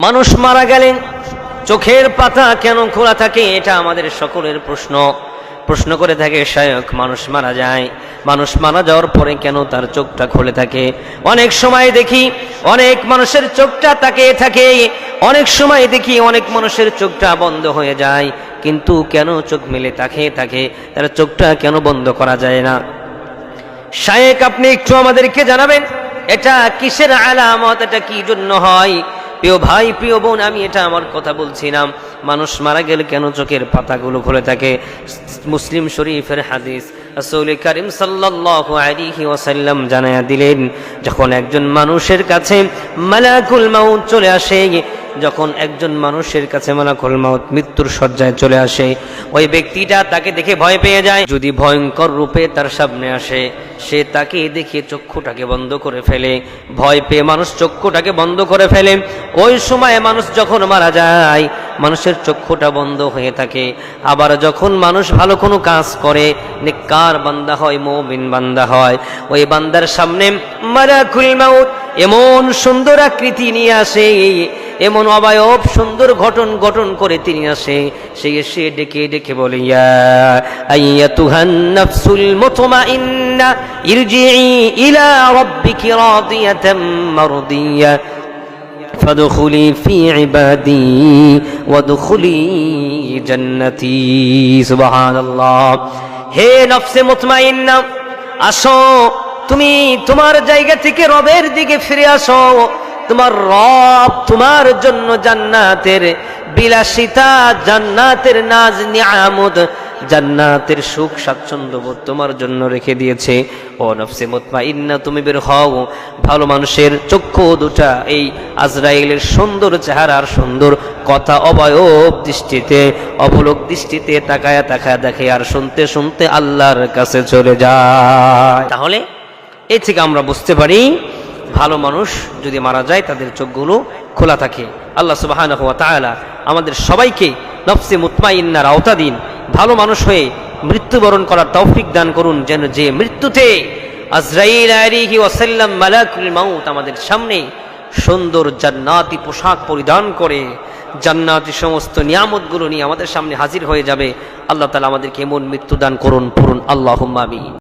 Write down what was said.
মানুষ মারা গেলে চোখের পাতা কেন খোলা থাকে? এটা আমাদের সকলের প্রশ্ন করে থাকে শায়খ। মানুষ মারা যায়, মানুষ মারা যাওয়ার পরে কেন তার চোখটা খুলে থাকে? অনেক সময় দেখি অনেক মানুষের চোখটা তাকিয়ে থাকে, অনেক সময় দেখি অনেক মানুষের চোখটা বন্ধ হয়ে যায়। কিন্তু কেন চোখ মেলে তাকিয়ে থাকে? তার চোখটা কেন বন্ধ করা যায় না? শায়খ, আপনি একটু আমাদেরকে জানাবেন এটা কিসের আলামত, এটা কি জন্য হয়? প্রিয় ভাই, প্রিয় বোন, আমি এটা আমার কথা বলছিলাম। মানুষ মারা গেলে কেন চোখের পাতাগুলো খুলে থাকে? মুসলিম শরীফের হাদিস, রাসূল করিম সাল্লাল্লাহু আলাইহি ওয়াসাল্লাম জানায়া দিলেন, যখন একজন মানুষের কাছে মালাকুল মাউত চলে আসে, যখন একজন মানুষের কাছে মালাকুল মাউত মৃত্যুর শয্যায় চলে আসে, ওই ব্যক্তিটা তাকে দেখে ভয় পেয়ে যায়। যদি ভয়ঙ্কর রূপে তার সামনে আসে, সে তাকে দেখে চক্ষুটাকে বন্ধ করে ফেলে। ভয় পেয়ে মানুষ চক্ষুটাকে বন্ধ করে ফেলে। ওই সময় মানুষ যখন মারা যায়, মানুষের চক্ষুটা বন্ধ হয়ে থাকে। আবার যখন মানুষ ভালো কোনো কাজ করে, নেককার বান্দা হয়, মুমিন বান্দা হয়, ওই বান্দার সামনে মালাকুল মাউত এমন সুন্দর আকৃতি নিয়ে আসে, এমন অবয়ব সুন্দর গঠন করে তিনি আসে, সে এসে ডেকে ডেকে বলে, ইয়া আইয়াতুহান নাফসুল মুতমাইন্না ইরজিই ইলা রাব্বিকি রাদিয়াতাম মারদিয়া ফাদখুলি ফি ইবাদি ওয়াদখুলি জান্নাতি। সুবহানাল্লাহ। হে নফসে মুতমাইন্না, আসো, তুমি তোমার জায়গা থেকে রবের দিকে ফিরে আসো। তোমার রব তোমার জন্য জান্নাতের বিলাসিতা, জান্নাতের নাজ নিয়ামত, জান্নাতের সুখ স্বাচ্ছন্দ্য তোমার জন্য রেখে দিয়েছে। ও নফসে মুতমাইন্না, তুমি বের হও। ভালো মানুষের চক্ষু দুটা এই আজরাইলের সুন্দর চেহারার সুন্দর কথা অবয়ব দৃষ্টিতে, অবলোক দৃষ্টিতে তাকায়া তাকায়া দেখে, আর শুনতে শুনতে আল্লাহর কাছে চলে যায়। তাহলে এই থেকে আমরা বুঝতে পারি, ভালো মানুষ যদি মারা যায় তাদের চোখগুলো খোলা থাকে। আল্লাহ সুবহানাহু ওয়া তাআলা আমাদের সবাইকে নফসে মুতমাইন্নার আওতাধীন ভালো মানুষ হয়ে মৃত্যুবরণ করার তৌফিক দান করুন, যেন যে মৃত্যুতে আজরাইল আলাইহি ওয়াসাল্লাম মালাকুল মাউত আমাদের সামনে সুন্দর জান্নাতি পোশাক পরিধান করে জান্নাতি সমস্ত নিয়ামতগুলো নিয়ে আমাদের সামনে হাজির হয়ে যাবে। আল্লাহ তাআলা আমাদেরকে এমন মৃত্যু দান করুন, পড়ুন আল্লাহুম্মা আমিন।